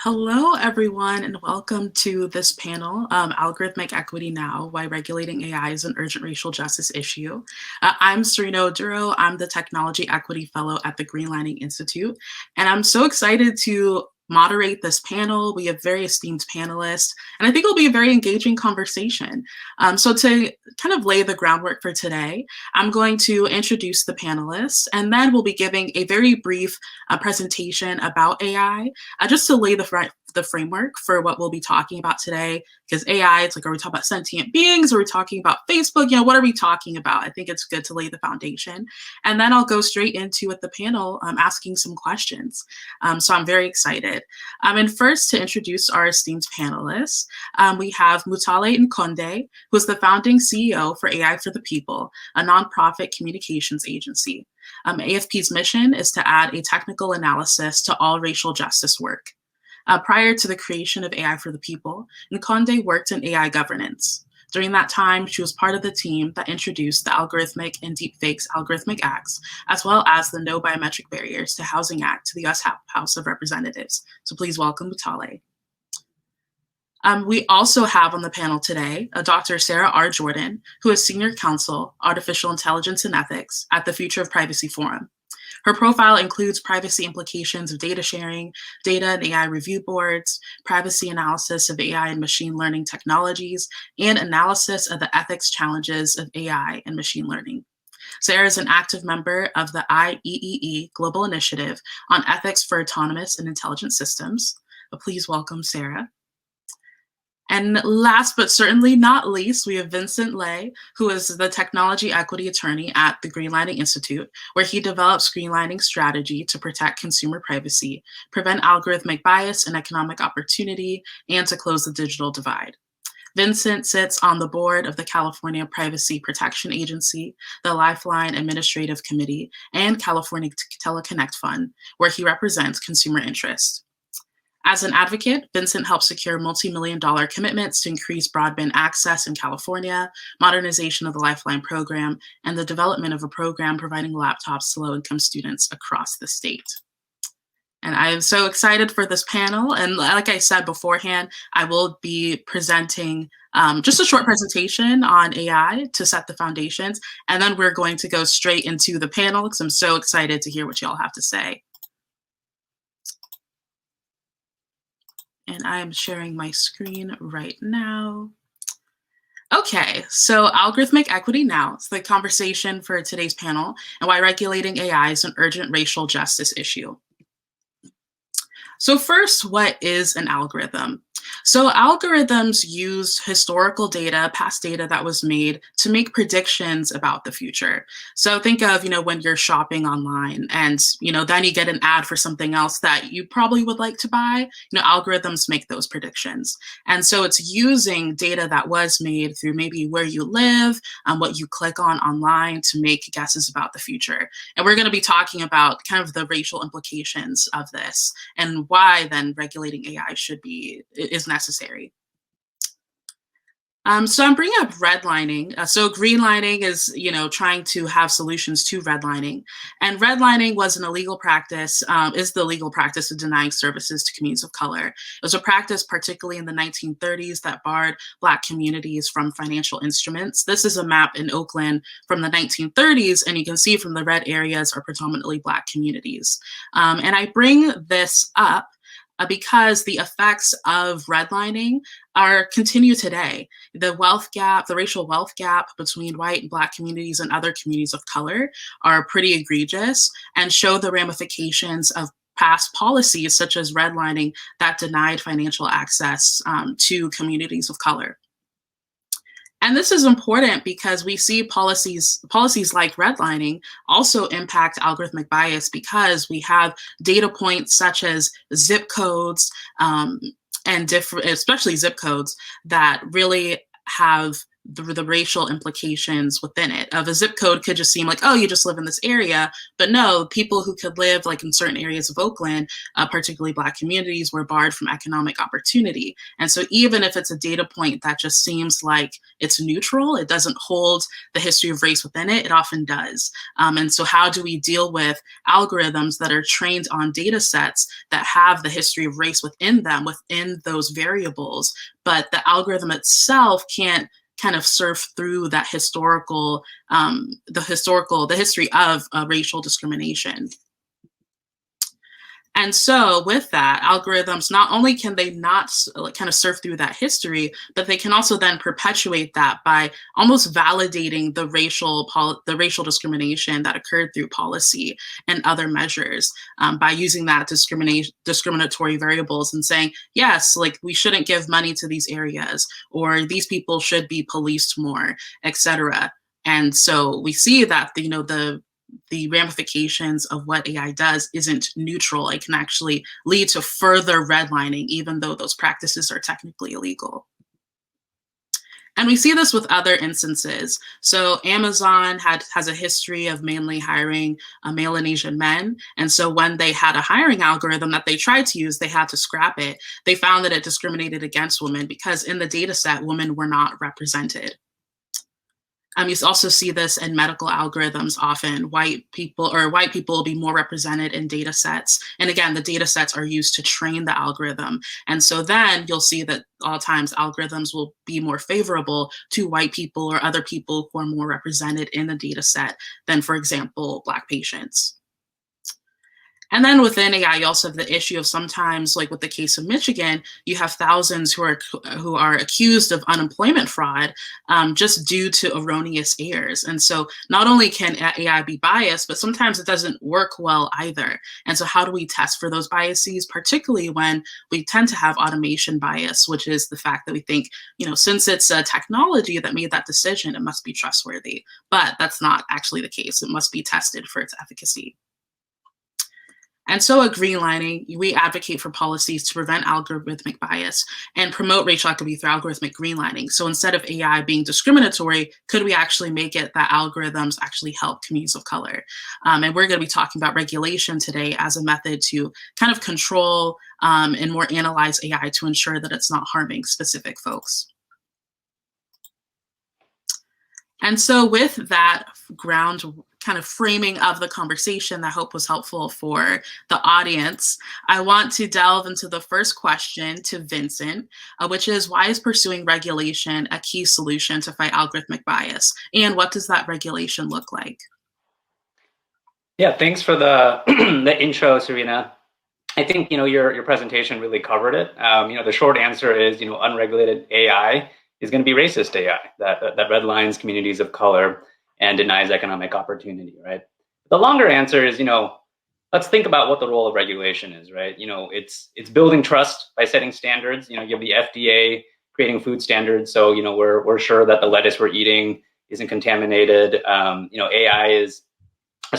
Hello, everyone, and welcome to this panel, Algorithmic Equity Now, Why Regulating AI is an Urgent Racial Justice Issue. I'm Serena Oduro. I'm the Technology Equity Fellow at the Greenlining Institute, and I'm so excited to moderate this panel. We have very esteemed panelists, and I think it'll be a very engaging conversation. So to kind of lay the groundwork for today, I'm going to introduce the panelists, and then we'll be giving a very brief presentation about AI, just to lay the framework for what we'll be talking about today. Because AI, it's like, are we talking about sentient beings? Are we talking about Facebook? What are we talking about? I think it's good to lay the foundation. And then I'll go straight into with the panel asking some questions. So I'm very excited. And first, to introduce our esteemed panelists, we have Mutale Nkonde, who is the founding CEO for AI for the People, a nonprofit communications agency. AFP's mission is to add a technical analysis to all racial justice work. Prior to the creation of AI for the People, Nkonde worked in AI governance. During that time, she was part of the team that introduced the Algorithmic and Deepfakes Algorithmic Acts, as well as the No Biometric Barriers to Housing Act to the U.S. House of Representatives. So please welcome Mutale. We also have on the panel today Dr. Sara R. Jordan, who is Senior Counsel, Artificial Intelligence and Ethics at the Future of Privacy Forum. Her profile includes privacy implications of data sharing, data and AI review boards, privacy analysis of AI and machine learning technologies, and analysis of the ethics challenges of AI and machine learning. Sara is an active member of the IEEE Global Initiative on Ethics for Autonomous and Intelligent Systems. Please welcome Sara. And last but certainly not least, we have Vinhcent Lay, who is the Technology Equity Attorney at the Greenlining Institute, where he develops Greenlining strategy to protect consumer privacy, prevent algorithmic bias and economic opportunity, and to close the digital divide. Vinhcent sits on the board of the California Privacy Protection Agency, the Lifeline Administrative Committee, and California Teleconnect Fund, where he represents consumer interests. As an advocate, Vinhcent helped secure multi-million-dollar commitments to increase broadband access in California, modernization of the Lifeline program, and the development of a program providing laptops to low-income students across the state. And I am so excited for this panel. And like I said beforehand, I will be presenting just a short presentation on AI to set the foundations. And then we're going to go straight into the panel because I'm so excited to hear what you all have to say. And I am sharing my screen right now. Okay, so Algorithmic Equity Now is the conversation for today's panel and why regulating AI is an urgent racial justice issue. So first, what is an algorithm? So algorithms use historical data, past data that was made to make predictions about the future. So think of, when you're shopping online and, then you get an ad for something else that you probably would like to buy, algorithms make those predictions. And so it's using data that was made through maybe where you live, what you click on online to make guesses about the future. And we're going to be talking about kind of the racial implications of this and why then regulating AI is necessary. So I'm bringing up redlining. So greenlining is, trying to have solutions to redlining. And redlining was an illegal practice, is the legal practice of denying services to communities of color. It was a practice particularly in the 1930s that barred Black communities from financial instruments. This is a map in Oakland from the 1930s, and you can see from the red areas are predominantly Black communities. And I bring this up because the effects of redlining continue today. The wealth gap, the racial wealth gap between white and Black communities and other communities of color are pretty egregious and show the ramifications of past policies such as redlining that denied financial access to communities of color. And this is important because we see policies like redlining also impact algorithmic bias because we have data points such as zip codes and especially zip codes that really have the racial implications within it. Of a zip code could just seem like, oh, you just live in this area, but no, people who could live like in certain areas of Oakland, particularly Black communities, were barred from economic opportunity. And so even if it's a data point that just seems like it's neutral, it doesn't hold the history of race within it, it often does. And so how do we deal with algorithms that are trained on data sets that have the history of race within them, within those variables, but the algorithm itself can't kind of surf through that historical, the history of racial discrimination. And so with that, algorithms, not only can they not kind of surf through that history, but they can also then perpetuate that by almost validating the racial discrimination that occurred through policy and other measures, by using that discriminatory variables and saying, yes, like we shouldn't give money to these areas, or these people should be policed more, etc. And so we see that, you know, the ramifications of what AI does isn't neutral. It can actually lead to further redlining, even though those practices are technically illegal. And we see this with other instances. So Amazon has a history of mainly hiring male and Asian men. And so when they had a hiring algorithm that they tried to use, they had to scrap it. They found that it discriminated against women because in the data set, women were not represented. You also see this in medical algorithms often. White people will be more represented in data sets. And again, the data sets are used to train the algorithm. And so then you'll see that all times algorithms will be more favorable to white people or other people who are more represented in the data set than, for example, Black patients. And then within AI, you also have the issue of sometimes, like with the case of Michigan, you have thousands who are accused of unemployment fraud just due to erroneous errors. And so not only can AI be biased, but sometimes it doesn't work well either. And so how do we test for those biases, particularly when we tend to have automation bias, which is the fact that we think, you know, since it's a technology that made that decision, it must be trustworthy. But that's not actually the case. It must be tested for its efficacy. And so at Greenlining, we advocate for policies to prevent algorithmic bias and promote racial equity through algorithmic greenlining. So instead of AI being discriminatory, could we actually make it that algorithms actually help communities of color? And we're going to be talking about regulation today as a method to kind of control and more analyze AI to ensure that it's not harming specific folks. And so with that ground kind of framing of the conversation that I hope was helpful for the audience, I want to delve into the first question to Vinhcent, which is, why is pursuing regulation a key solution to fight algorithmic bias? And what does that regulation look like? Yeah, thanks for the, the intro, Serena. I think, your presentation really covered it. The short answer is, unregulated AI is going to be racist AI that redlines communities of color and denies economic opportunity, right? The longer answer is, let's think about what the role of regulation is, right? It's building trust by setting standards. You have the FDA creating food standards, so we're sure that the lettuce we're eating isn't contaminated.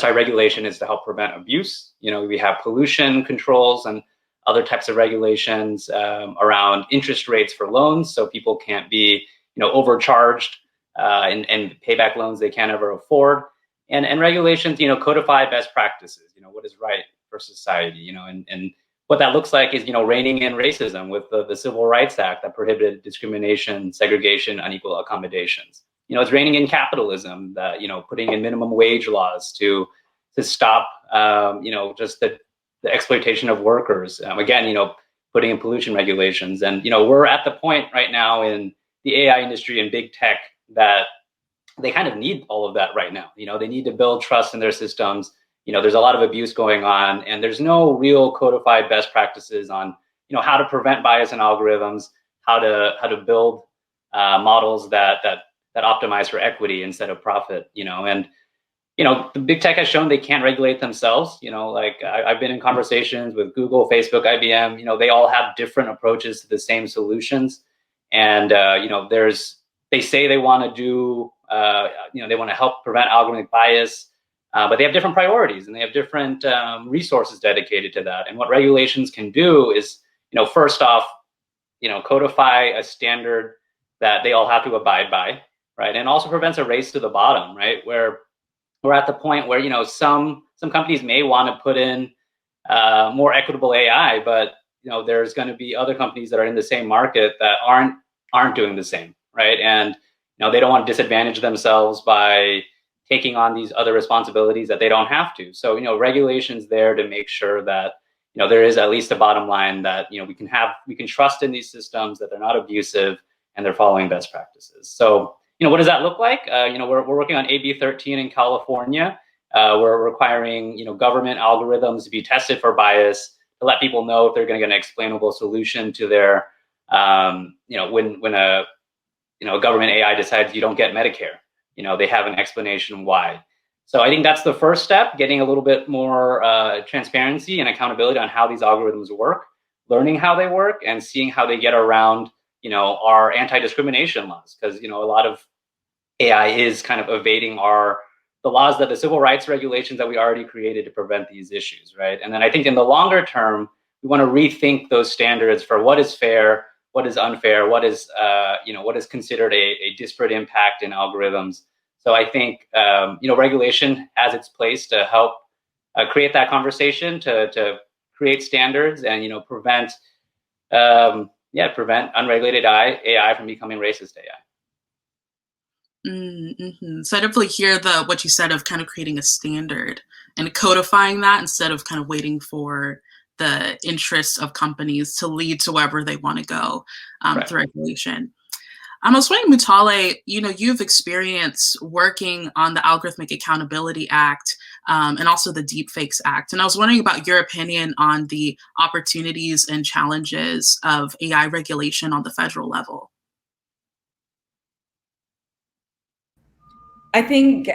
Regulation is to help prevent abuse. We have pollution controls and other types of regulations around interest rates for loans, so people can't be, overcharged and pay back loans they can't ever afford. And regulations, codify best practices. What is right for society. And what that looks like is, reining in racism with the Civil Rights Act that prohibited discrimination, segregation, unequal accommodations. It's reining in capitalism, that putting in minimum wage laws to stop, just the exploitation of workers. Again, putting in pollution regulations. And, we're at the point right now in the AI industry and big tech that they kind of need all of that right now. They need to build trust in their systems. There's a lot of abuse going on, and there's no real codified best practices on, how to prevent bias in algorithms, how to build models that optimize for equity instead of profit. And the big tech has shown they can't regulate themselves. I've been in conversations with Google, Facebook, IBM. They all have different approaches to the same solutions. And, they say they want to do, they want to help prevent algorithmic bias, but they have different priorities and they have different resources dedicated to that. And what regulations can do is, first off, codify a standard that they all have to abide by. right? And also prevents a race to the bottom, right? Where we're at the point where, some companies may want to put in more equitable AI, but there's going to be other companies that are in the same market that aren't doing the same, right? And they don't want to disadvantage themselves by taking on these other responsibilities that they don't have to. So regulations there to make sure that there is at least a bottom line that we can trust in these systems, that they're not abusive and they're following best practices. So what does that look like? We're working on AB 13 in California. We're requiring government algorithms to be tested for bias, to let people know if they're going to get an explainable solution to their when a government AI decides you don't get Medicare, they have an explanation why. So I think that's the first step, getting a little bit more transparency and accountability on how these algorithms work, learning how they work, and seeing how they get around our anti-discrimination laws, because a lot of AI is kind of evading the laws, that the civil rights regulations that we already created to prevent these issues, right? And then I think in the longer term, we want to rethink those standards for what is fair, what is unfair, what is considered a disparate impact in algorithms. So I think regulation has its place to help create that conversation, to create standards, and prevent unregulated AI from becoming racist AI. Mm-hmm. So I definitely hear what you said of kind of creating a standard and codifying that instead of kind of waiting for the interests of companies to lead to wherever they want to go through regulation. I was wondering, Mutale, you've experience working on the Algorithmic Accountability Act and also the Deepfakes Act. And I was wondering about your opinion on the opportunities and challenges of AI regulation on the federal level. I think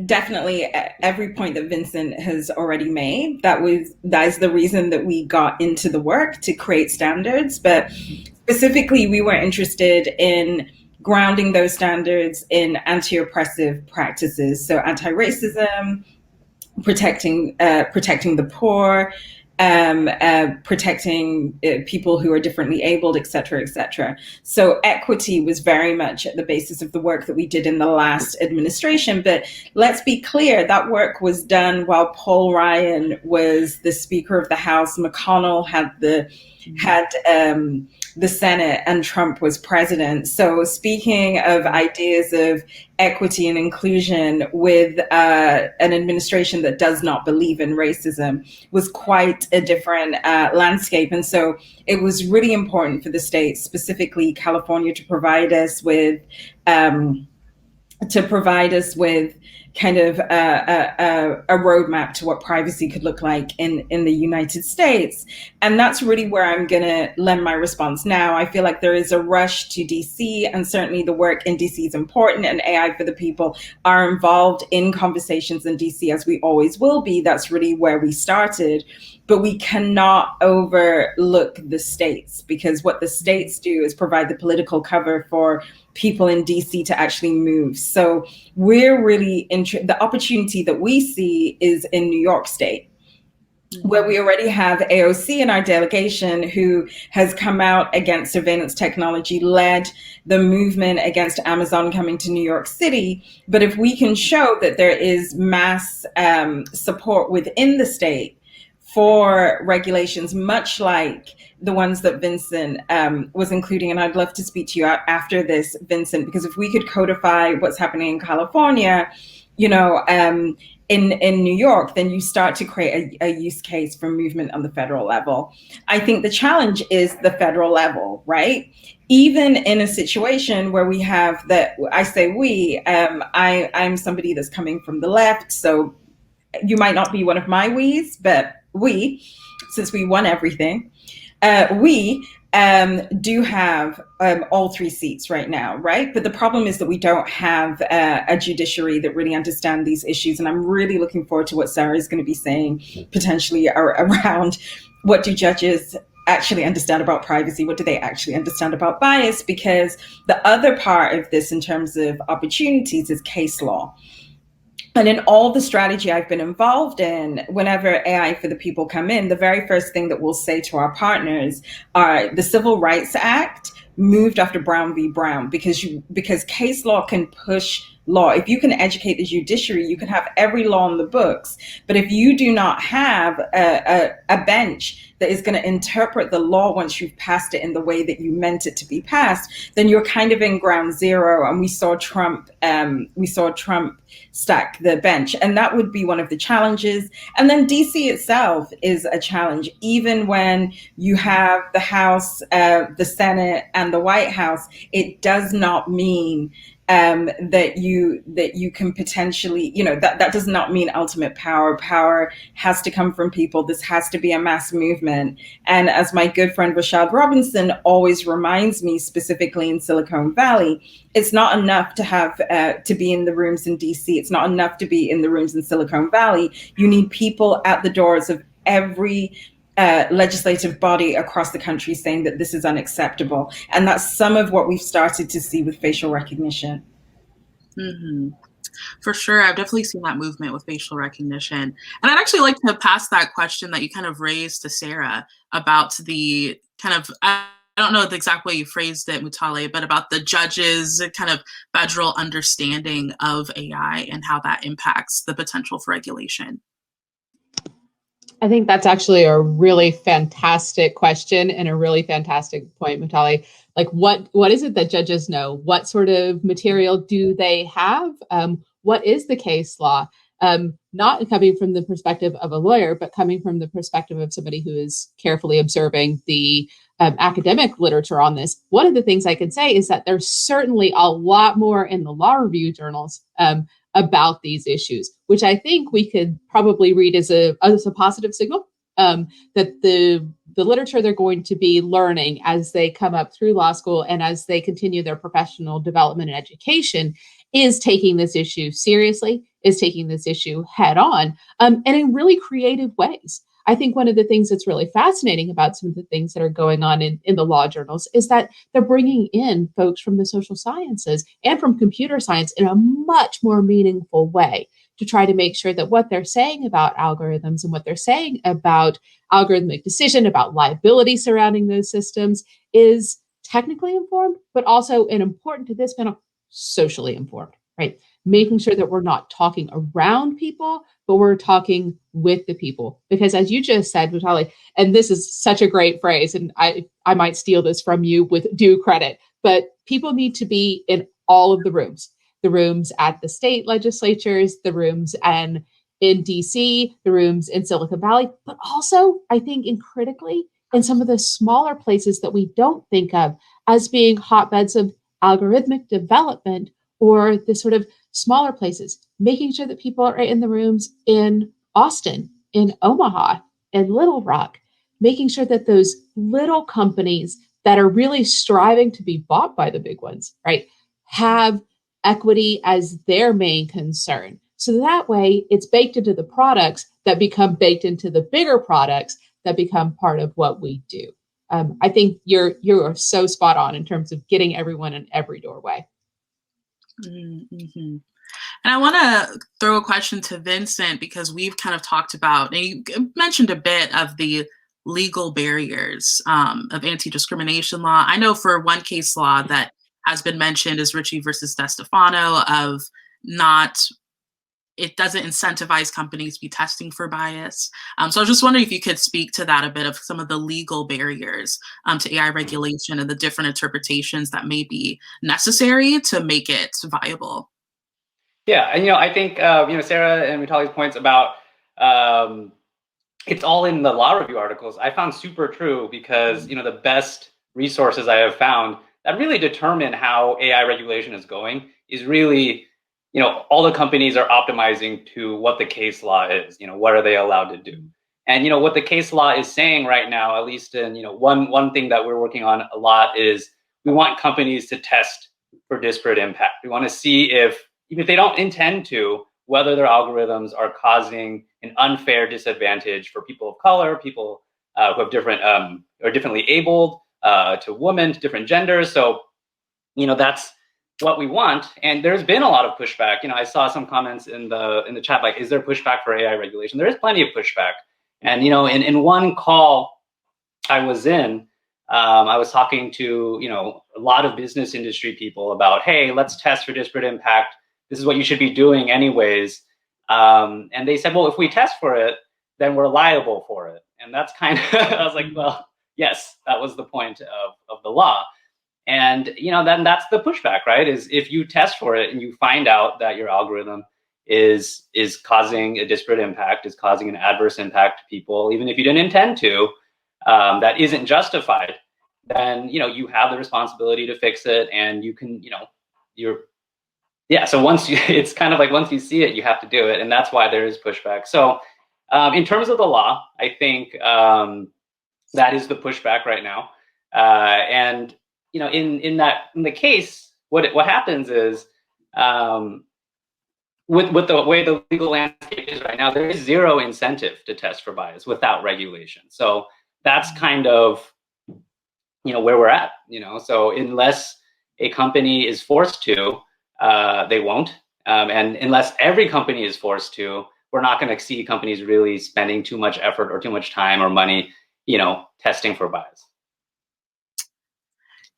definitely every point that Vinhcent has already made, that is the reason that we got into the work, to create standards. But specifically, we were interested in grounding those standards in anti-oppressive practices. So anti-racism, protecting the poor, protecting people who are differently abled, et cetera, et cetera. So equity was very much at the basis of the work that we did in the last administration. But let's be clear, that work was done while Paul Ryan was the Speaker of the House, McConnell had the Senate, and Trump was president. So speaking of ideas of equity and inclusion with an administration that does not believe in racism was quite a different landscape. And so it was really important for the states, specifically California, to provide us with kind of a roadmap to what privacy could look like in the United States. And that's really where I'm going to lend my response now. I feel like there is a rush to DC, and certainly the work in DC is important, and AI for the People are involved in conversations in DC, as we always will be. That's really where we started. But we cannot overlook the states, because what the states do is provide the political cover for people in DC to actually move. So we're really the opportunity that we see is in New York State, where we already have AOC in our delegation, who has come out against surveillance technology, led the movement against Amazon coming to New York City. But if we can show that there is mass support within the state for regulations, much like the ones that Vinhcent was including, and I'd love to speak to you after this, Vinhcent, because if we could codify what's happening in California, in New York, then you start to create a use case for movement on the federal level. I think the challenge is the federal level, right? Even in a situation where we have I say we, I'm somebody that's coming from the left, so you might not be one of my we's, but we, since we won everything, we do have all 3 seats right now, right? But the problem is that we don't have a judiciary that really understand these issues. And I'm really looking forward to what Sara is going to be saying potentially around what do judges actually understand about privacy? What do they actually understand about bias? Because the other part of this in terms of opportunities is case law. And in all the strategy I've been involved in, whenever AI for the People come in, the very first thing that we'll say to our partners are the Civil Rights Act moved after Brown v. Brown, because case law can push law. If you can educate the judiciary, you can have every law in the books. But if you do not have a bench that is going to interpret the law once you've passed it in the way that you meant it to be passed, then you're kind of in ground zero. And we saw Trump stack the bench, and that would be one of the challenges. And then DC itself is a challenge. Even when you have the House, the Senate, and the White House, it does not mean that you can potentially, that does not mean ultimate power. Power has to come from people. This has to be a mass movement. And as my good friend Rashad Robinson always reminds me, specifically in Silicon Valley, it's not enough to have to be in the rooms in DC. It's not enough to be in the rooms in Silicon Valley. You need people at the doors of every legislative body across the country saying that this is unacceptable. And that's some of what we've started to see with facial recognition. Mm-hmm. For sure. I've definitely seen that movement with facial recognition. And I'd actually like to pass that question that you kind of raised to Sara about the kind of, I don't know the exact way you phrased it, Mutale, but about the judges' kind of federal understanding of AI and how that impacts the potential for regulation. I think that's actually a really fantastic question and a really fantastic point, Mutale. Like, what is it that judges know? What sort of material do they have? What is the case law? Not coming from the perspective of a lawyer, but coming from the perspective of somebody who is carefully observing the academic literature on this. One of the things I can say is that there's certainly a lot more in the law review journals about these issues, which I think we could probably read as a positive signal, that the literature they're going to be learning as they come up through law school and as they continue their professional development and education is taking this issue seriously, is taking this issue head on, and in really creative ways. I think one of the things that's really fascinating about some of the things that are going on in the law journals is that they're bringing in folks from the social sciences and from computer science in a much more meaningful way to try to make sure that what they're saying about algorithms and what they're saying about algorithmic decision, about liability surrounding those systems is technically informed, but also, and important to this panel, socially informed, right? Making sure that we're not talking around people, but we're talking with the people. Because as you just said, Mutale, and this is such a great phrase, and I might steal this from you with due credit, but people need to be in all of the rooms at the state legislatures, the rooms in DC, the rooms in Silicon Valley, but also, I think, critically, in some of the smaller places that we don't think of as being hotbeds of algorithmic development, or the sort of smaller places, making sure that people are in the rooms in Austin, in Omaha, in Little Rock, making sure that those little companies that are really striving to be bought by the big ones, right, have equity as their main concern. So that way it's baked into the products that become baked into the bigger products that become part of what we do. I think you're so spot on in terms of getting everyone in every doorway. Mm-hmm. And I want to throw a question to Vinhcent, because we've kind of talked about, and you mentioned a bit of the legal barriers of anti-discrimination law. I know for one case law that has been mentioned is Ritchie versus DeStefano, of it doesn't incentivize companies to be testing for bias. So I was just wondering if you could speak to that a bit, of some of the legal barriers to AI regulation and the different interpretations that may be necessary to make it viable. Yeah, and I think Sara and Mutale's points about it's all in the law review articles, I found super true, because the best resources I have found that really determine how AI regulation is going is really, all the companies are optimizing to what the case law is. What are they allowed to do? And what the case law is saying right now, at least in one thing that we're working on a lot, is we want companies to test for disparate impact. We want to see if, even if they don't intend to, whether their algorithms are causing an unfair disadvantage for people of color, people who have different or differently abled, to women, to different genders. So, that's what we want. And there's been a lot of pushback. I saw some comments in the chat, like, is there pushback for AI regulation? There is plenty of pushback. And in one call I was in, I was talking to, a lot of business industry people about, hey, let's test for disparate impact. This is what you should be doing anyways. And they said, well, if we test for it, then we're liable for it. And that's kind of, I was like, well, yes, that was the point of the law. And, then that's the pushback, right? Is if you test for it and you find out that your algorithm is causing a disparate impact, is causing an adverse impact to people, even if you didn't intend to, that isn't justified, then, you have the responsibility to fix it. And you can, so it's kind of like once you see it, you have to do it. And that's why there is pushback. So in terms of the law, I think that is the pushback right now. And, in the case, what happens is with the way the legal landscape is right now, there is zero incentive to test for bias without regulation. So that's kind of, where we're at, so unless a company is forced to, they won't. And unless every company is forced to, we're not going to see companies really spending too much effort or too much time or money, testing for bias.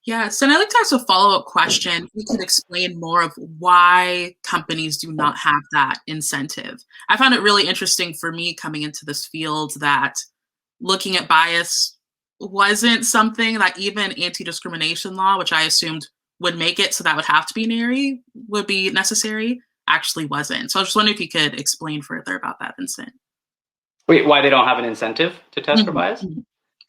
Yes, and I'd like to ask a follow-up question. If you could explain more of why companies do not have that incentive. I found it really interesting for me coming into this field that looking at bias wasn't something that even anti-discrimination law, which I assumed would make it so that would have to be NARI, would be necessary, actually wasn't. So I was just wondering if you could explain further about that, Vinhcent. Wait, why they don't have an incentive to test for bias?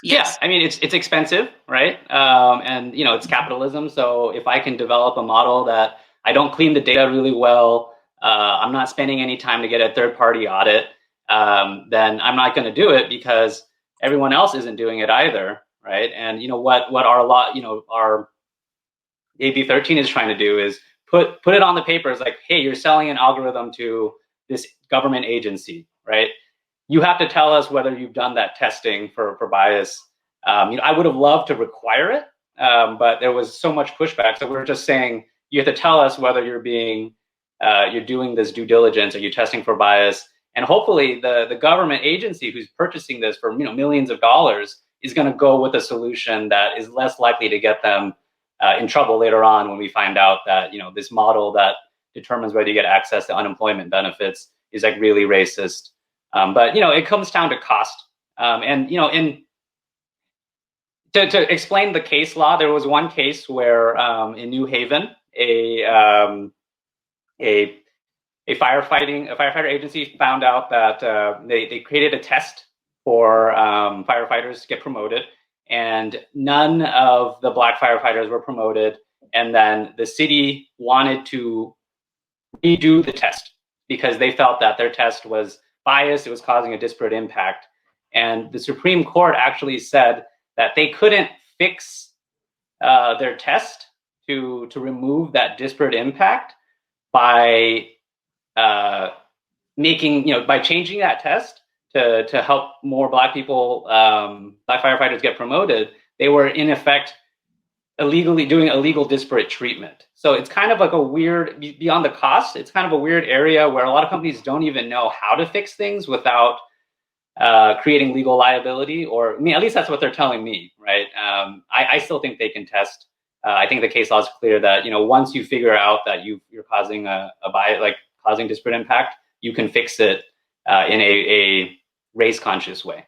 Yes. Yeah, I mean, it's expensive, right? And, it's capitalism. So if I can develop a model that I don't clean the data really well, I'm not spending any time to get a third-party audit, then I'm not going to do it because everyone else isn't doing it either, right? And, what our law, our AB 13 is trying to do is put it on the paper. It's like, hey, you're selling an algorithm to this government agency, right? You have to tell us whether you've done that testing for bias. I would have loved to require it, but there was so much pushback. So we're just saying you have to tell us whether you're doing this due diligence, are you testing for bias? And hopefully the government agency who's purchasing this for millions of dollars is going to go with a solution that is less likely to get them in trouble later on when we find out that this model that determines whether you get access to unemployment benefits is like really racist. But it comes down to cost. And to explain the case law, there was one case where in New Haven, a firefighter agency found out that they created a test for firefighters to get promoted, and none of the Black firefighters were promoted. And then the city wanted to redo the test because they felt that their test was biased, it was causing a disparate impact. And the Supreme Court actually said that they couldn't fix their test to remove that disparate impact by by changing that test to help more Black people, Black firefighters get promoted. They were in effect illegally doing illegal disparate treatment. So it's kind of like a weird, beyond the cost, it's kind of a weird area where a lot of companies don't even know how to fix things without creating legal liability, or at least that's what they're telling me, right? I still think they can test. I think the case law is clear that, once you figure out that you're causing a bias, like causing disparate impact, you can fix it in a race-conscious way.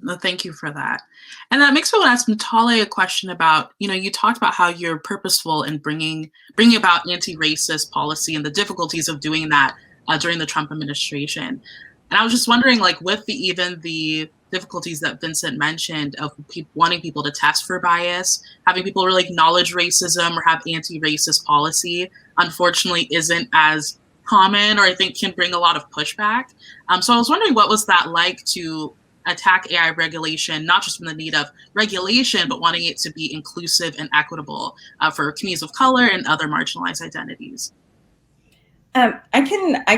Well, thank you for that. And that makes me want to ask Mutale a question about, you talked about how you're purposeful in bringing about anti-racist policy and the difficulties of doing that during the Trump administration. And I was just wondering, like, with even the difficulties that Vinhcent mentioned of wanting people to test for bias, having people really acknowledge racism or have anti-racist policy, unfortunately isn't as common, or I think can bring a lot of pushback. So I was wondering, what was that like to attack AI regulation, not just from the need of regulation, but wanting it to be inclusive and equitable for communities of color and other marginalized identities? I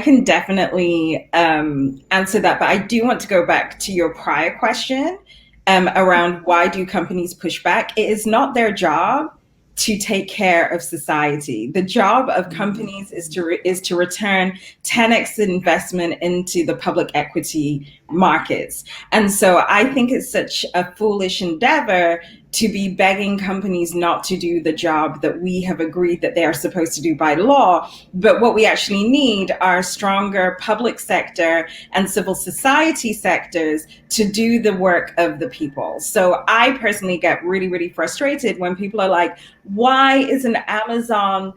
can definitely answer that, but I do want to go back to your prior question around why do companies push back. It is not their job to take care of society. The job of companies is to return 10x investment into the public equity markets. And so I think it's such a foolish endeavor to be begging companies not to do the job that we have agreed that they are supposed to do by law. But what we actually need are stronger public sector and civil society sectors to do the work of the people. So I personally get really, really frustrated when people are like, why isn't Amazon,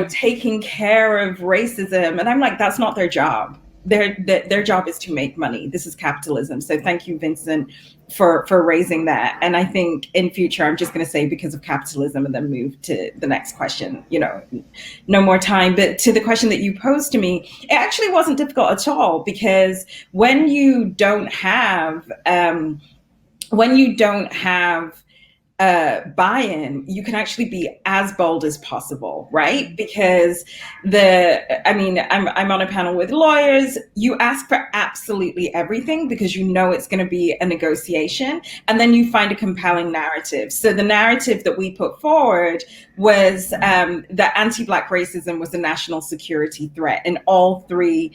taking care of racism? And I'm like, that's not their job. Their job is to make money. This is capitalism. So thank you, Vinhcent, for raising that. And I think in future, I'm just going to say because of capitalism and then move to the next question, no more time. But to the question that you posed to me, it actually wasn't difficult at all, because when you don't have buy-in, you can actually be as bold as possible, right? Because I'm on a panel with lawyers. You ask for absolutely everything because it's going to be a negotiation, and then you find a compelling narrative. So the narrative that we put forward was that anti-Black racism was a national security threat in all three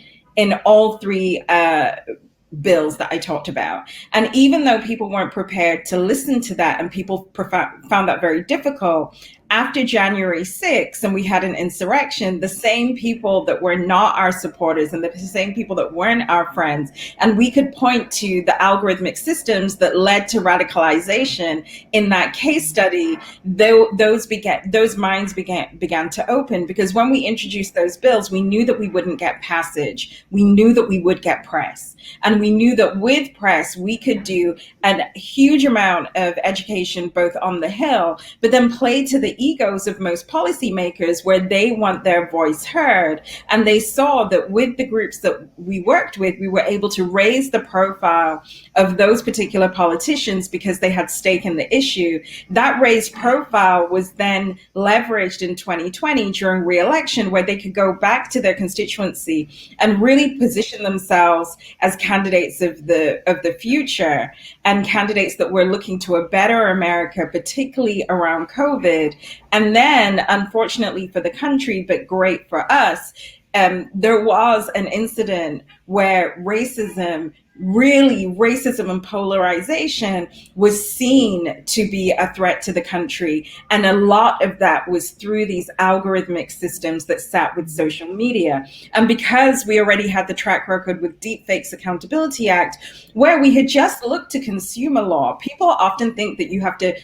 bills that I talked about. And even though people weren't prepared to listen to that, and people found that very difficult, after January 6th, and we had an insurrection, the same people that were not our supporters and the same people that weren't our friends, and we could point to the algorithmic systems that led to radicalization in that case study, those minds began to open. Because when we introduced those bills, we knew that we wouldn't get passage. We knew that we would get press. And we knew that with press, we could do a huge amount of education, both on the Hill, but then play to the egos of most policymakers where they want their voice heard. And they saw that with the groups that we worked with, we were able to raise the profile of those particular politicians because they had stake in the issue. That raised profile was then leveraged in 2020 during re-election, where they could go back to their constituency and really position themselves as candidates of the future, and candidates that were looking to a better America, particularly around COVID. And then, unfortunately for the country, but great for us, there was an incident where racism and polarization was seen to be a threat to the country. And a lot of that was through these algorithmic systems that sat with social media. And because we already had the track record with Deepfakes Accountability Act, where we had just looked to consumer law, people often think that you have to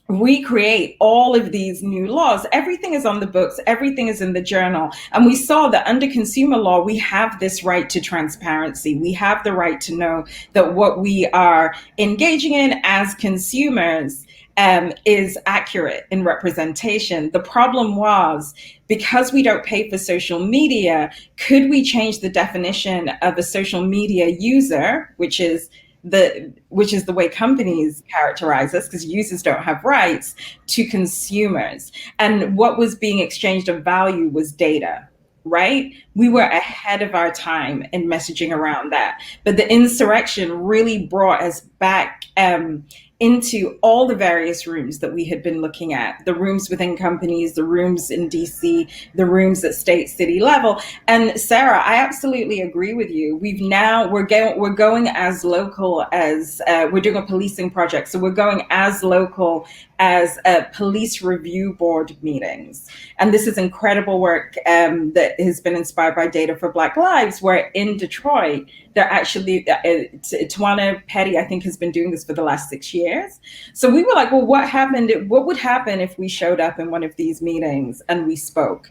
recreate all of these new laws. Everything is on the books, everything is in the journal. And we saw that under consumer law, we have this right to transparency. We have the right to know that what we are engaging in as consumers is accurate in representation. The problem was, because we don't pay for social media, could we change the definition of a social media user, which is the way companies characterize us, because users don't have rights, to consumers. And what was being exchanged of value was data, right? We were ahead of our time in messaging around that. But the insurrection really brought us back into all the various rooms that we had been looking at, the rooms within companies, the rooms in DC, the rooms at state, city level. And Sara, I absolutely agree with you. We're going as local as, we're doing a policing project. So we're going as local as police review board meetings. And this is incredible work that has been inspired by Data for Black Lives, where in Detroit, they're actually, Tawana Petty, I think, has been doing this for the last 6 years. So we were like, well, what would happen if we showed up in one of these meetings and we spoke?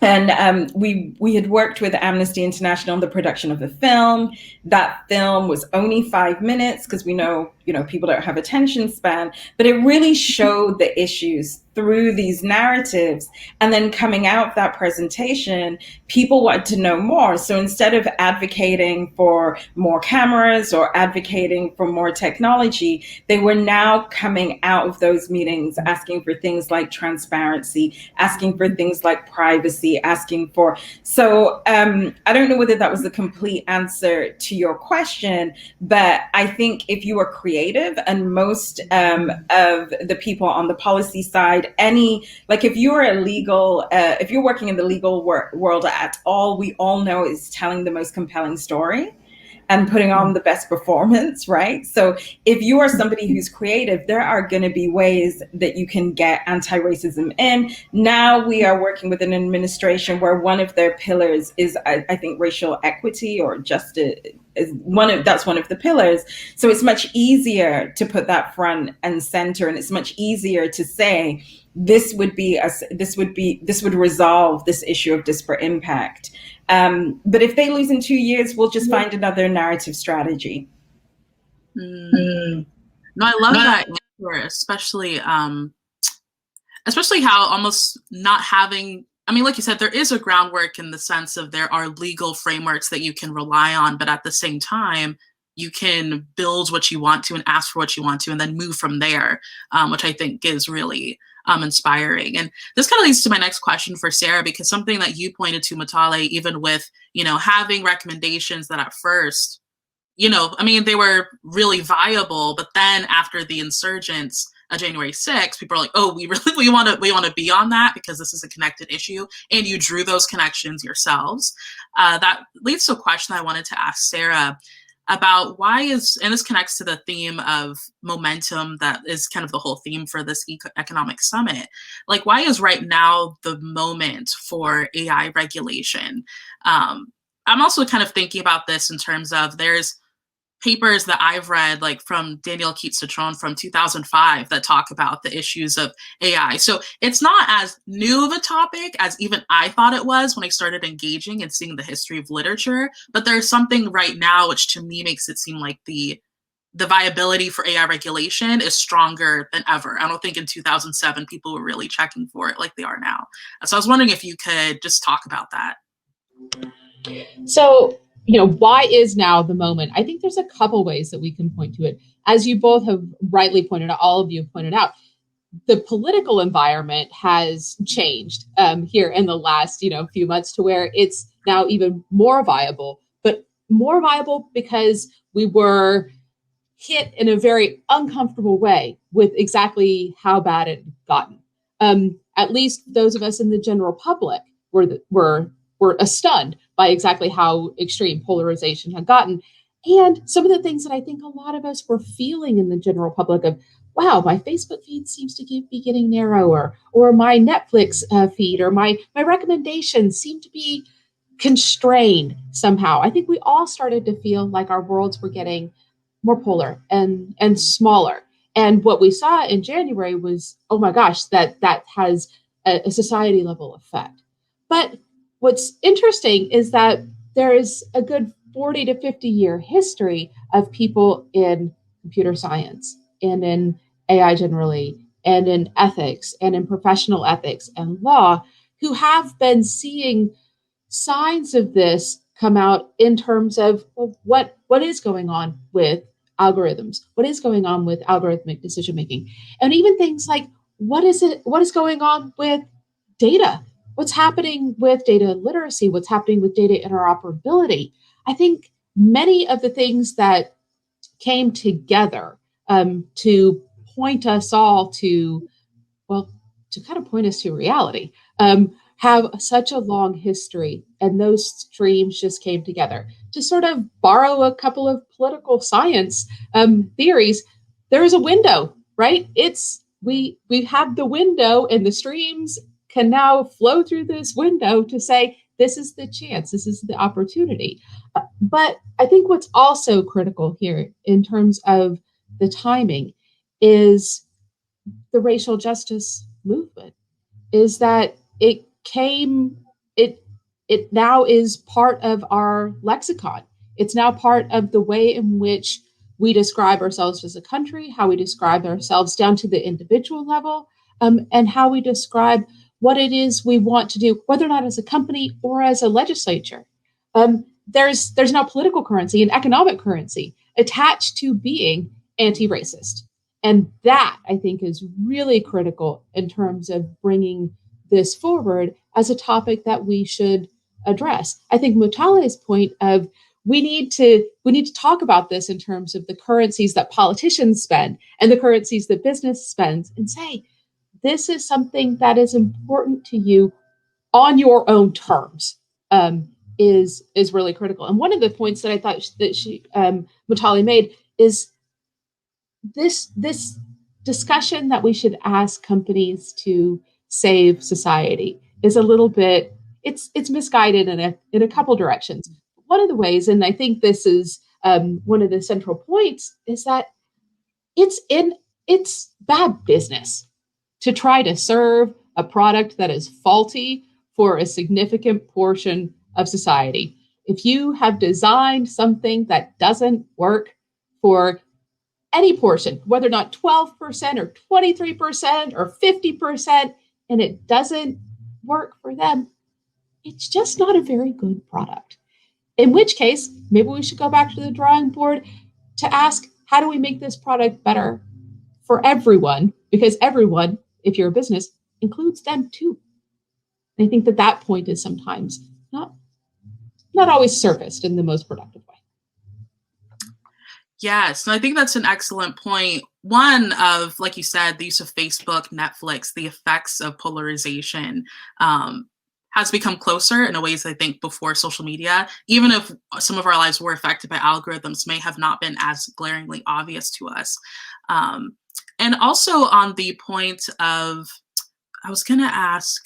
And we had worked with Amnesty International on the production of a film. That film was only 5 minutes because we know, people don't have attention span, but it really showed the issues through these narratives. And then coming out of that presentation, people wanted to know more. So instead of advocating for more cameras or advocating for more technology, they were now coming out of those meetings asking for things like transparency, asking for things like privacy, asking for, so I don't know whether that was the complete answer to your question, but I think if you are creative creative, and most of the people on the policy side, if you're working in the legal world at all, we all know is telling the most compelling story and putting on the best performance, right? So if you are somebody who's creative, there are going to be ways that you can get anti-racism in. Now we are working with an administration where one of their pillars is, I think, racial equity or justice. That's one of the pillars. So it's much easier to put that front and center, and it's much easier to say this would resolve this issue of disparate impact. But if they lose in 2 years, we'll just find another narrative strategy. No, I love that answer, especially how almost not having, I mean, like you said, there is a groundwork in the sense of there are legal frameworks that you can rely on, but at the same time, you can build what you want to and ask for what you want to and then move from there, which I think is really inspiring. And this kind of leads to my next question for Sara, because something that you pointed to, Mutale, even with, having recommendations that at first, I mean, they were really viable, but then after the insurgents, January 6th, people are like, oh, we want to be on that because this is a connected issue, and you drew those connections yourselves. That leads to a question I wanted to ask Sara about and this connects to the theme of momentum that is kind of the whole theme for this economic summit. Like, why is right now the moment for AI regulation? I'm also kind of thinking about this in terms of there's papers that I've read, like from Daniel Keats-Citron from 2005, that talk about the issues of AI. So it's not as new of a topic as even I thought it was when I started engaging and seeing the history of literature. But there's something right now which to me makes it seem like the viability for AI regulation is stronger than ever. I don't think in 2007 people were really checking for it like they are now. So I was wondering if you could just talk about that. So, why is now the moment? I think there's a couple ways that we can point to it. As you both have rightly pointed out, all of you have pointed out, the political environment has changed here in the last, few months to where it's now even more viable, but more viable because we were hit in a very uncomfortable way with exactly how bad it had gotten. At least those of us in the general public were stunned by exactly how extreme polarization had gotten. And some of the things that I think a lot of us were feeling in the general public of, wow, my Facebook feed seems to be getting narrower, or my Netflix feed, or my recommendations seem to be constrained somehow. I think we all started to feel like our worlds were getting more polar and smaller. And what we saw in January was, oh my gosh, that has a society level effect. But what's interesting is that there is a good 40 to 50 year history of people in computer science and in AI generally, and in ethics and in professional ethics and law, who have been seeing signs of this come out in terms of, well, what is going on with algorithms, what is going on with algorithmic decision making, and even things like what is going on with data. What's happening with data literacy? What's happening with data interoperability? I think many of the things that came together to point us all to kind of point us to reality, have such a long history, and those streams just came together. To sort of borrow a couple of political science theories, there is a window, right? We have the window, and the streams can now flow through this window to say, this is the chance, this is the opportunity. But I think what's also critical here in terms of the timing is the racial justice movement, is that it now is part of our lexicon. It's now part of the way in which we describe ourselves as a country, how we describe ourselves down to the individual level, and how we describe what it is we want to do, whether or not as a company or as a legislature. There's now political currency and economic currency attached to being anti-racist. And that, I think, is really critical in terms of bringing this forward as a topic that we should address. I think Mutale's point of we need to talk about this in terms of the currencies that politicians spend and the currencies that business spends, and say, this is something that is important to you on your own terms, is really critical. And one of the points that I thought that Mutale made is this discussion that we should ask companies to save society is a little bit, it's misguided in a couple directions. One of the ways, and I think this is one of the central points, is that it's bad business to try to serve a product that is faulty for a significant portion of society. If you have designed something that doesn't work for any portion, whether or not 12% or 23% or 50%, and it doesn't work for them, it's just not a very good product. In which case, maybe we should go back to the drawing board to ask, how do we make this product better for everyone? Because everyone, if you're a business, includes them too. And I think that point is sometimes not always surfaced in the most productive way. Yes, and I think that's an excellent point. One of, like you said, the use of Facebook, Netflix, the effects of polarization has become closer in a ways I think before social media, even if some of our lives were affected by algorithms, may have not been as glaringly obvious to us. And also on the point of, I was going to ask,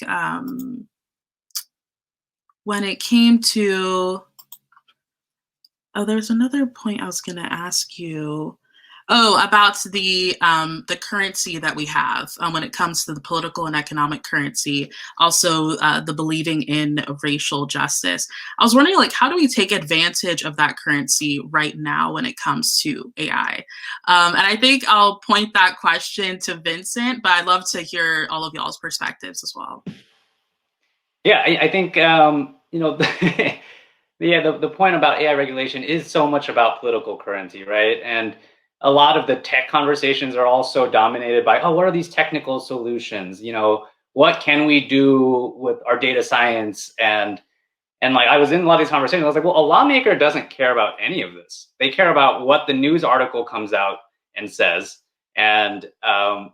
when it came to, there's another point I was going to ask you. About the currency that we have when it comes to the political and economic currency, also the believing in racial justice. I was wondering, like, how do we take advantage of that currency right now when it comes to AI? And I think I'll point that question to Vinhcent, but I'd love to hear all of y'all's perspectives as well. Yeah, I think, the point about AI regulation is so much about political currency, right? And a lot of the tech conversations are also dominated by, what are these technical solutions? What can we do with our data science? And like, I was in a lot of these conversations, I was like, well, a lawmaker doesn't care about any of this. They care about what the news article comes out and says, and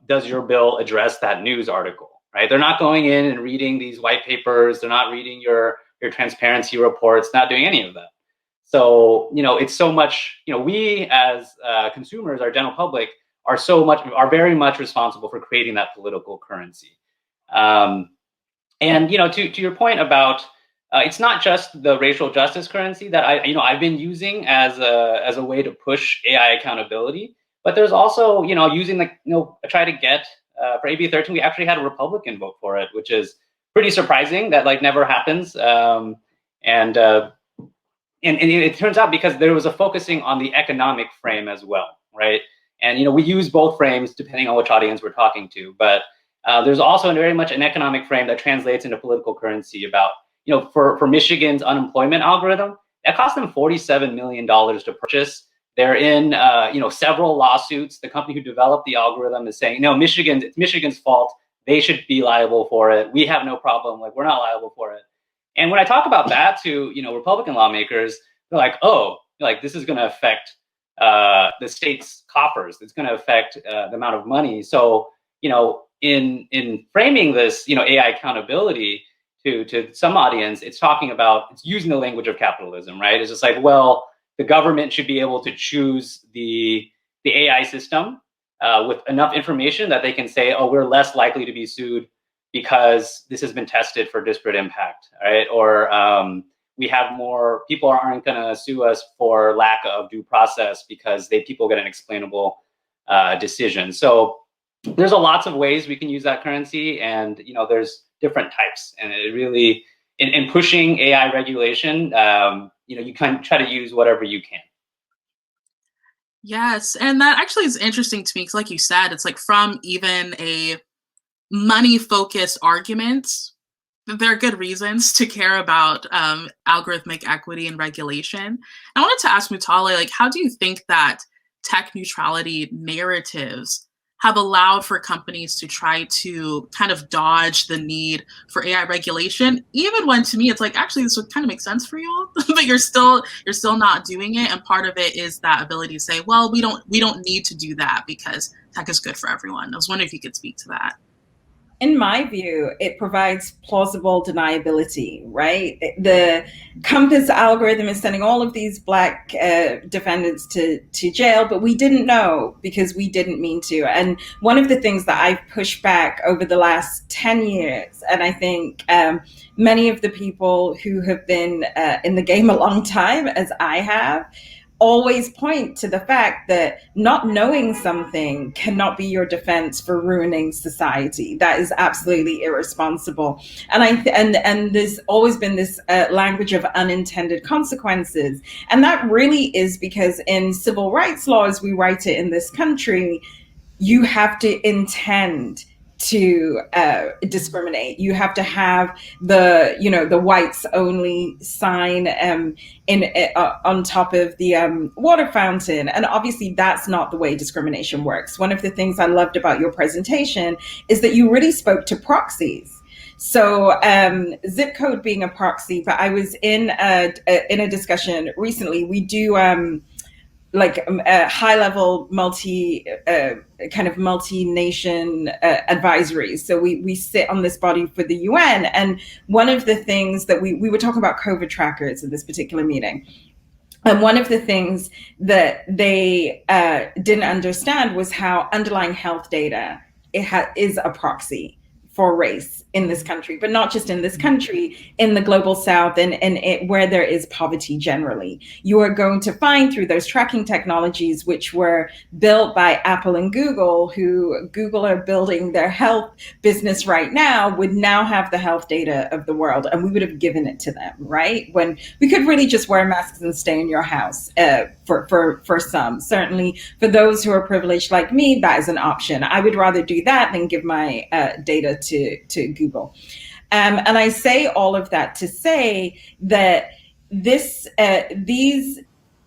does your bill address that news article, right? They're not going in and reading these white papers. They're not reading your transparency reports, not doing any of that. So, it's so much, we as consumers, our general public, are very much responsible for creating that political currency. And, to your point about, it's not just the racial justice currency that I've been using as a way to push AI accountability, but there's also, using try to get, for AB 13, we actually had a Republican vote for it, which is pretty surprising. That never happens. And it turns out because there was a focusing on the economic frame as well, right? And we use both frames depending on which audience we're talking to. But there's also very much an economic frame that translates into political currency. About for Michigan's unemployment algorithm, that cost them $47 million to purchase. They're in several lawsuits. The company who developed the algorithm is saying, no, it's Michigan's fault. They should be liable for it. We have no problem. We're not liable for it. And when I talk about that to Republican lawmakers, they're like, this is going to affect the state's coffers. It's going to affect the amount of money. So in framing this AI accountability to some audience, it's using the language of capitalism, right? It's just like, well, the government should be able to choose the AI system with enough information that they can say, we're less likely to be sued because this has been tested for disparate impact, right? Or we have more people aren't going to sue us for lack of due process because people get an explainable decision. So there's lots of ways we can use that currency, and there's different types. And it really, in pushing AI regulation, you can try to use whatever you can. Yes, and that actually is interesting to me because, like you said, it's like from even a money-focused argument, there are good reasons to care about algorithmic equity and regulation. I wanted to ask Mutale, how do you think that tech neutrality narratives have allowed for companies to try to kind of dodge the need for AI regulation, even when to me it's like, actually this would kind of make sense for y'all, but you're still not doing it. And part of it is that ability to say, well, we don't need to do that because tech is good for everyone. I was wondering if you could speak to that. In my view, it provides plausible deniability, right? The Compass algorithm is sending all of these Black defendants to jail, but we didn't know because we didn't mean to. And one of the things that I've pushed back over the last 10 years, and I think many of the people who have been in the game a long time, as I have, always point to the fact that not knowing something cannot be your defense for ruining society. That is absolutely irresponsible. And there's always been this language of unintended consequences. And that really is because in civil rights law, as we write it in this country, you have to intend to discriminate. You have to have the whites only sign on top of the water fountain. And obviously that's not the way discrimination works. One of the things I loved about your presentation is that you really spoke to proxies. So zip code being a proxy, but I was in a discussion recently. We do a high-level multi-nation advisories. So we sit on this body for the UN. And one of the things that we were talking about COVID trackers in this particular meeting. And one of the things that they didn't understand was how underlying health data is a proxy for race in this country, but not just in this country, in the global South and where there is poverty generally. You are going to find through those tracking technologies, which were built by Apple and Google, who Google are building their health business right now, would now have the health data of the world, and we would have given it to them, right? When we could really just wear masks and stay in your house for some. Certainly for those who are privileged like me, that is an option. I would rather do that than give my data to Google. And I say all of that to say that these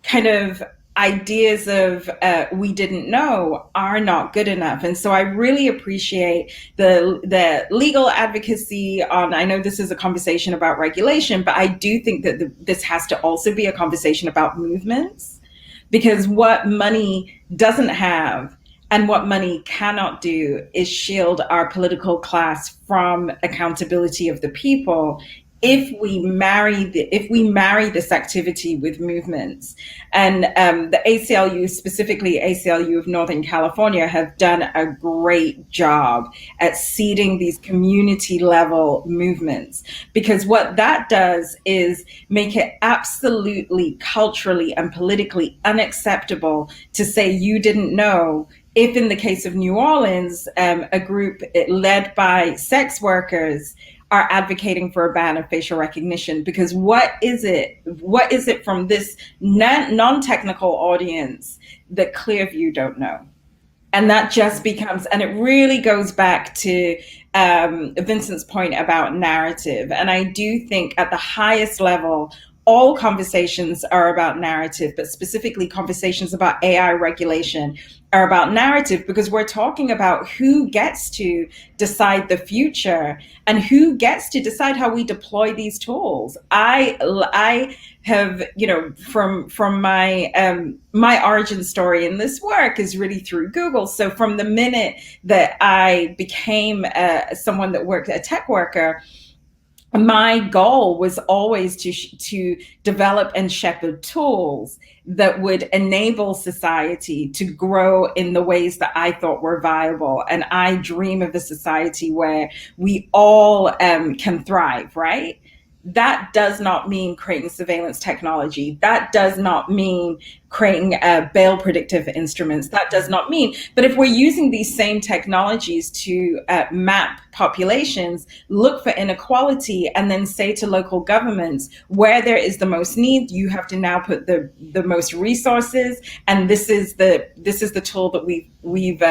kind of ideas of we didn't know are not good enough. And so I really appreciate the legal advocacy on, I know this is a conversation about regulation, but I do think that this has to also be a conversation about movements, because what money doesn't have and what money cannot do is shield our political class from accountability of the people if we marry this activity with movements. And the ACLU, specifically ACLU of Northern California, have done a great job at seeding these community level movements, because what that does is make it absolutely culturally and politically unacceptable to say you didn't know. If in the case of New Orleans, a group led by sex workers are advocating for a ban of facial recognition, because what is it from this non-technical audience that Clearview don't know? And that just becomes, and it really goes back to Vinhcent's point about narrative. And I do think at the highest level, all conversations are about narrative, but specifically conversations about AI regulation are about narrative, because we're talking about who gets to decide the future and who gets to decide how we deploy these tools. I have, from my origin story in this work is really through Google. So from the minute that I became someone that worked, a tech worker, my goal was always to develop and shepherd tools that would enable society to grow in the ways that I thought were viable. And I dream of a society where we all can thrive, right? That does not mean creating surveillance technology. That does not mean creating bail predictive instruments. That does not mean, but if we're using these same technologies to map populations, look for inequality, and then say to local governments, where there is the most need, you have to now put the most resources, and this is the tool that we've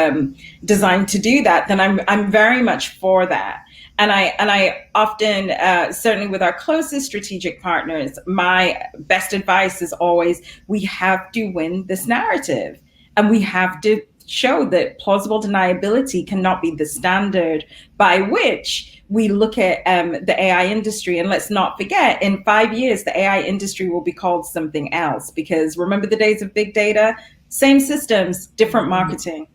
designed to do that, then I'm very much for that. And I often, certainly with our closest strategic partners, my best advice is always, we have to win this narrative, and we have to show that plausible deniability cannot be the standard by which we look at the AI industry. And let's not forget, in 5 years, the AI industry will be called something else, because remember the days of big data? Same systems, different marketing.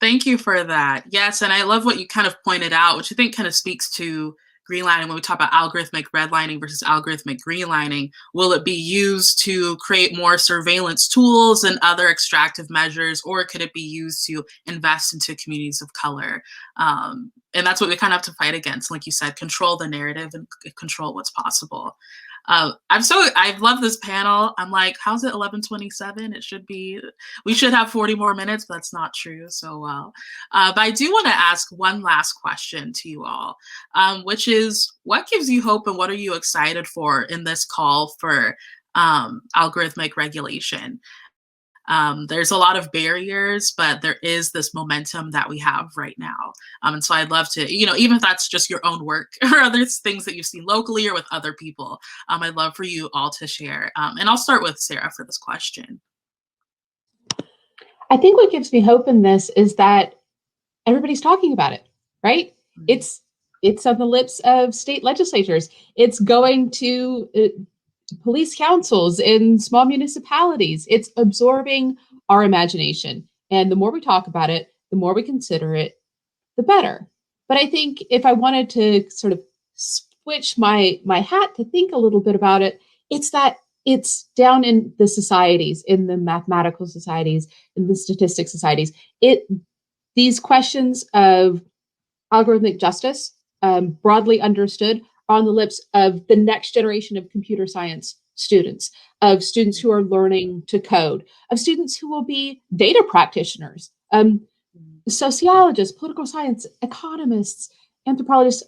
Thank you for that. Yes, and I love what you kind of pointed out, which I think kind of speaks to greenlining when we talk about algorithmic redlining versus algorithmic greenlining. Will it be used to create more surveillance tools and other extractive measures, or could it be used to invest into communities of color? And that's what we kind of have to fight against. Like you said, control the narrative and control what's possible. I love this panel. I'm like, how's it 11:27? It should be, we should have 40 more minutes, but that's not true. So, but I do want to ask one last question to you all, which is, what gives you hope and what are you excited for in this call for algorithmic regulation? There's a lot of barriers, but there is this momentum that we have right now. And so I'd love to, even if that's just your own work or other things that you've seen locally or with other people, I'd love for you all to share. And I'll start with Sara for this question. I think what gives me hope in this is that everybody's talking about it, right? Mm-hmm. It's on the lips of state legislatures. It's going to police councils in small municipalities. It's absorbing our imagination. And the more we talk about it, the more we consider it, the better. But I think if I wanted to sort of switch my hat to think a little bit about it, it's that it's down in the societies, in the mathematical societies, in the statistics societies. These questions of algorithmic justice, broadly understood, on the lips of the next generation of computer science students, of students who are learning to code, of students who will be data practitioners, sociologists, political science, economists, anthropologists,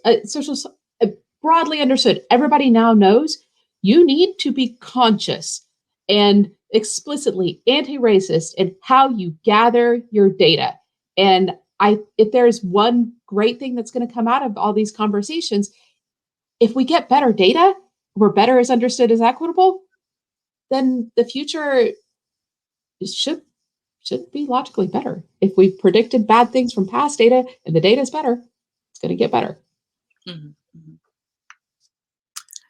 broadly understood. Everybody now knows you need to be conscious and explicitly anti-racist in how you gather your data. And if there's one great thing that's going to come out of all these conversations, if we get better data, where better is understood as equitable, then the future should be logically better. If we predicted bad things from past data and the data is better, it's going to get better. Mm-hmm. Mm-hmm.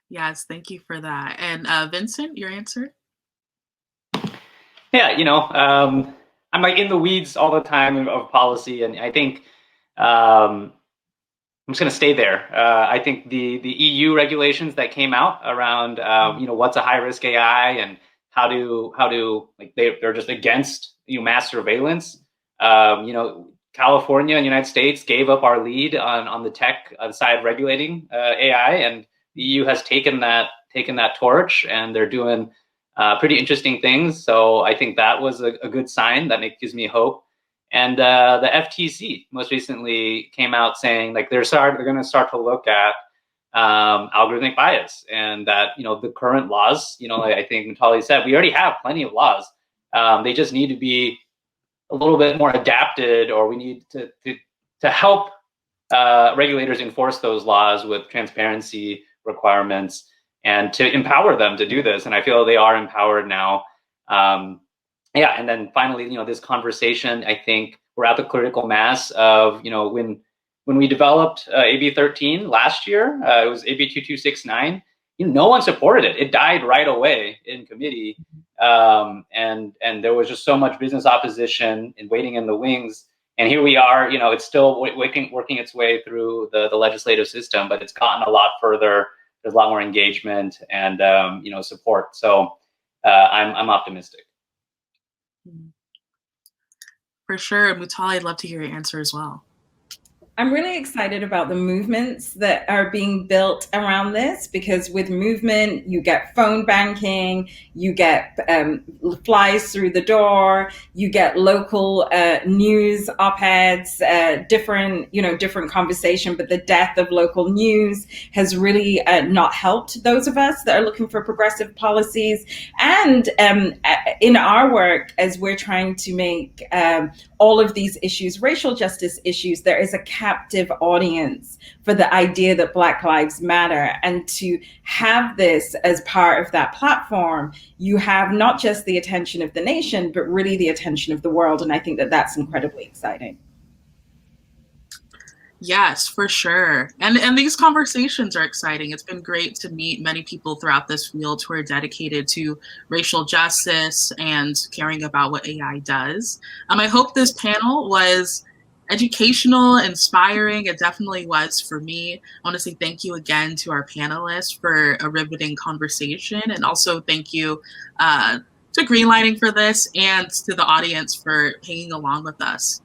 Yes, thank you for that. And Vinhcent, your answer? Yeah, I'm like in the weeds all the time of policy, and I think I'm just going to stay there. I think the EU regulations that came out around, what's a high risk AI and how to like they're just against mass surveillance. California and the United States gave up our lead on the tech side regulating AI, and the EU has taken that torch, and they're doing pretty interesting things. So I think that was a good sign. That gives me hope. And the FTC most recently came out saying like they're going to start to look at algorithmic bias, and that the current laws, I think Mutale said, we already have plenty of laws. They just need to be a little bit more adapted, or we need to help regulators enforce those laws with transparency requirements and to empower them to do this. And I feel they are empowered now. And then finally, this conversation, I think we're at the critical mass of, when we developed AB 13 last year, it was AB 2269, no one supported it. It died right away in committee. And there was just so much business opposition and waiting in the wings. And here we are, it's still working its way through the legislative system, but it's gotten a lot further. There's a lot more engagement and, support. So I'm optimistic. For sure. Mutale, I'd love to hear your answer as well. I'm really excited about the movements that are being built around this, because with movement, you get phone banking, you get flies through the door, you get local news op-eds, different conversation. But the death of local news has really not helped those of us that are looking for progressive policies. And in our work, as we're trying to make all of these issues racial justice issues, there is a captive audience for the idea that Black Lives Matter. And to have this as part of that platform, you have not just the attention of the nation, but really the attention of the world. And I think that that's incredibly exciting. Yes, for sure. And these conversations are exciting. It's been great to meet many people throughout this field who are dedicated to racial justice and caring about what AI does. I hope this panel was educational, inspiring. It definitely was for me. I want to say thank you again to our panelists for a riveting conversation, and also thank you to Greenlining for this, and to the audience for hanging along with us.